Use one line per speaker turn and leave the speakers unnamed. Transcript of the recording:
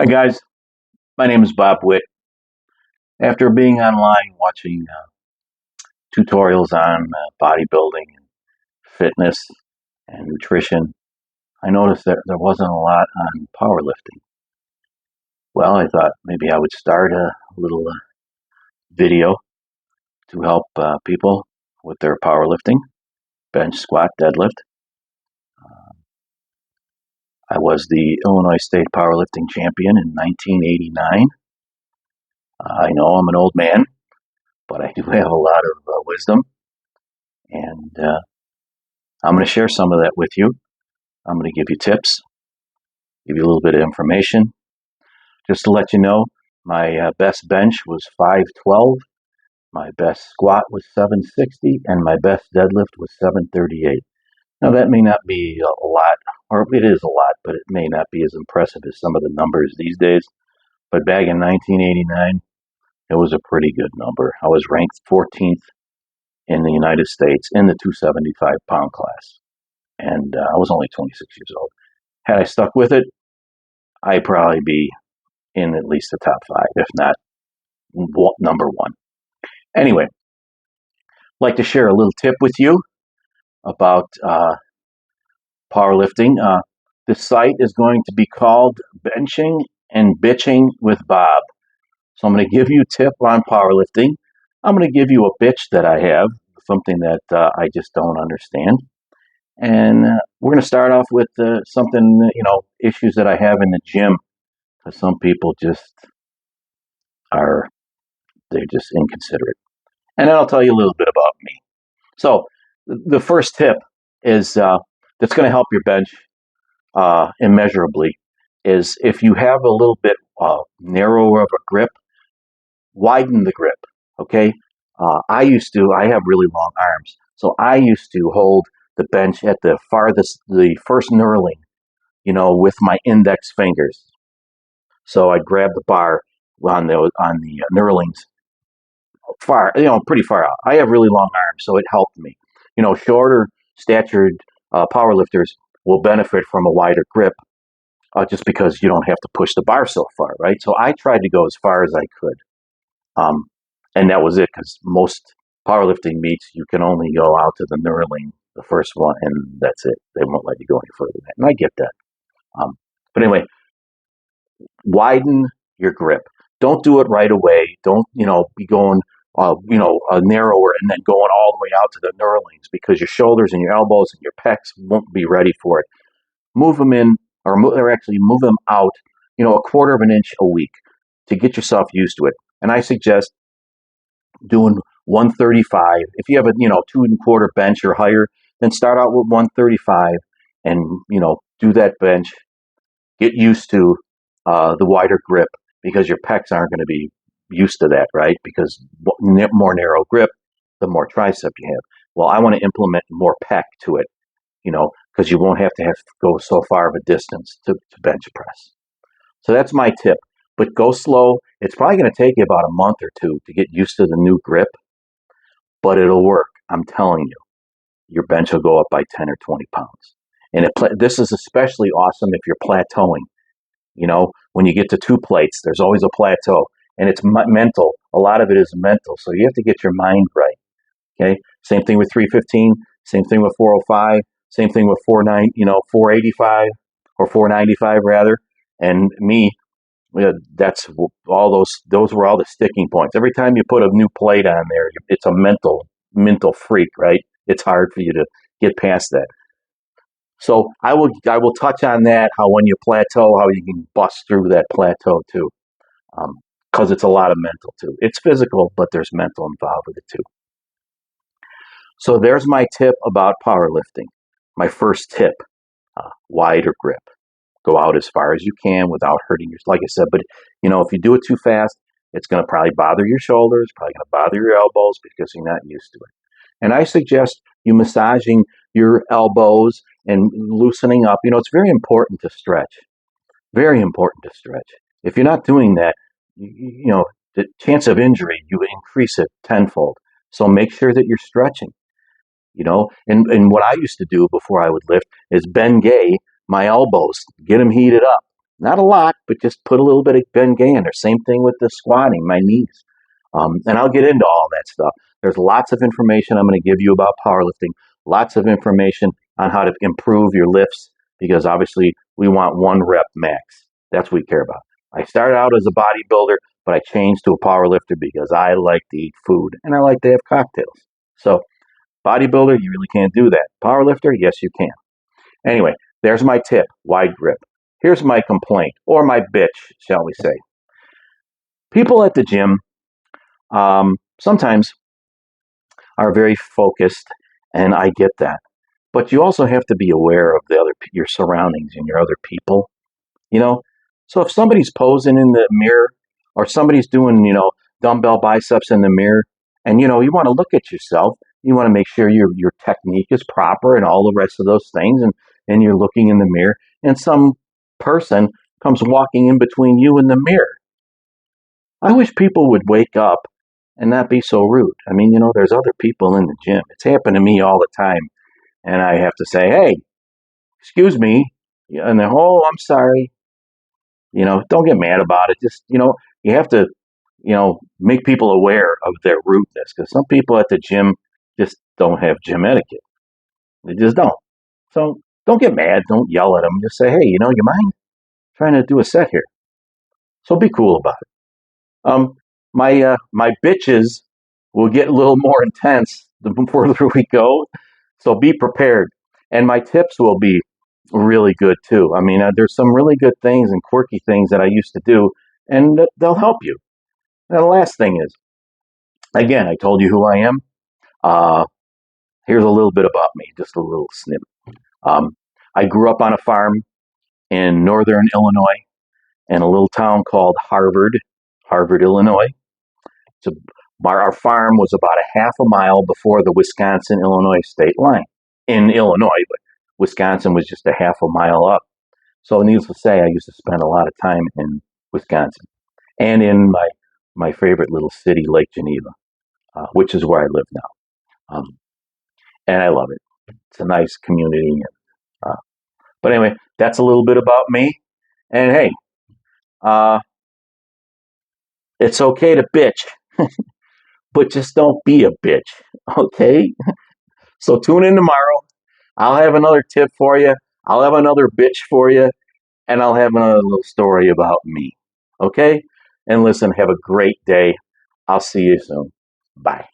Hi guys, my name is Bob Witt. After being online watching tutorials on bodybuilding, fitness, and nutrition, I noticed that there wasn't a lot on powerlifting. Well, I thought maybe I would start a little video to help people with their powerlifting, bench, squat, deadlift. I was the Illinois State powerlifting champion in 1989. I know I'm an old man, but I do have a lot of wisdom, and I'm going to share some of that with you. I'm going to give you tips, give you a little bit of information. Just to let you know, my best bench was 512, my best squat was 760, and my best deadlift was 738. Now, that may not be a lot, or it is a lot, but it may not be as impressive as some of the numbers these days. But back in 1989, it was a pretty good number. I was ranked 14th in the United States in the 275-pound class, and I was only 26 years old. Had I stuck with it, I'd probably be in at least the top five, if not number one. Anyway, I'd like to share a little tip with you about powerlifting. The site is going to be called Benching and Bitching with Bob. So I'm going to give you a tip on powerlifting. I'm going to give you a bitch that I have, something that I just don't understand. And we're going to start off with something, issues that I have in the gym. Because some people they're just inconsiderate. And then I'll tell you a little bit about me. So the first tip is that's going to help your bench immeasurably is if you have a little bit narrower of a grip, widen the grip, okay? I have really long arms, so I used to hold the bench at the first knurling, with my index fingers. So I'd grab the bar on the knurlings pretty far out. I have really long arms, so it helped me. Shorter statured powerlifters will benefit from a wider grip just because you don't have to push the bar so far, right? So I tried to go as far as I could. And that was it, because most powerlifting meets, you can only go out to the knurling, the first one, and that's it. They won't let you go any further than that. And I get that. But anyway, widen your grip. Don't do it right away. Don't, be going, narrower and then going all the way out to the knurlings, because your shoulders and your elbows and your pecs won't be ready for it. Move them in, or actually move them out, a quarter of an inch a week to get yourself used to it. And I suggest doing 135. If you have a 2.25 bench or higher, then start out with 135 and do that bench. Get used to the wider grip, because your pecs aren't going to be used to that, right? Because more narrow grip, the more tricep you have. Well, I want to implement more pec to it, because you won't have to go so far of a distance to bench press. So that's my tip. But go slow. It's probably going to take you about a month or two to get used to the new grip, but it'll work. I'm telling you. Your bench will go up by 10 or 20 pounds. And this is especially awesome if you're plateauing. When you get to 2 plates, there's always a plateau. And it's mental. A lot of it is mental. So you have to get your mind right. Okay? Same thing with 315. Same thing with 405. Same thing with 485 or 495 rather. And me, that's all those were all the sticking points. Every time you put a new plate on there, it's a mental freak, right? It's hard for you to get past that. So I will touch on that, how when you plateau, how you can bust through that plateau too, because it's a lot of mental too. It's physical, but there's mental involved with it too. So there's my tip about powerlifting. My first tip, wider grip. Go out as far as you can without hurting yourself, like I said. But, if you do it too fast, it's going to probably bother your shoulders, probably going to bother your elbows because you're not used to it. And I suggest you massaging your elbows and loosening up. It's very important to stretch. Very important to stretch. If you're not doing that, the chance of injury, you increase it tenfold. So make sure that you're stretching. And what I used to do before I would lift is bengay my elbows, get them heated up. Not a lot, but just put a little bit of Ben Gay in there. Same thing with the squatting, my knees. And I'll get into all that stuff. There's lots of information I'm going to give you about powerlifting, lots of information on how to improve your lifts, because obviously we want 1 rep max. That's what we care about. I started out as a bodybuilder, but I changed to a powerlifter because I like to eat food and I like to have cocktails. So, bodybuilder, you really can't do that. Powerlifter, yes, you can. Anyway, there's my tip, wide grip. Here's my complaint, or my bitch, shall we say. People at the gym sometimes are very focused, and I get that. But you also have to be aware of your surroundings and your other people. You know, so if somebody's posing in the mirror, or somebody's doing dumbbell biceps in the mirror, and you want to look at yourself, you want to make sure your technique is proper and all the rest of those things, and you're looking in the mirror, and some person comes walking in between you and the mirror. I wish people would wake up and not be so rude. I mean, there's other people in the gym. It's happened to me all the time, and I have to say, "Hey, excuse me," and then, "Oh, I'm sorry." Don't get mad about it. Just you have to make people aware of their rudeness, because some people at the gym just don't have gym etiquette. They just don't. So don't get mad. Don't yell at them. Just say, "Hey, you mind trying to do a set here?" So be cool about it. My bitches will get a little more intense the further we go, so be prepared. And my tips will be really good too. I mean, there's some really good things and quirky things that I used to do, and they'll help you. And the last thing is, again, I told you who I am. Uh, Here's a little bit about me, just a little snip. I grew up on a farm in northern Illinois, in a little town called Harvard, Illinois. So our farm was about a half a mile before the Wisconsin-Illinois state line in Illinois, but Wisconsin was just a half a mile up. So needless to say, I used to spend a lot of time in Wisconsin and in my favorite little city, Lake Geneva, which is where I live now. And I love it. It's a nice community. Uh, but anyway, that's a little bit about me. And hey, uh, it's okay to bitch, but just don't be a bitch. Okay? So tune in tomorrow. I'll have another tip for you. I'll have another bitch for you. And I'll have another little story about me. Okay? And listen, have a great day. I'll see you soon. Bye.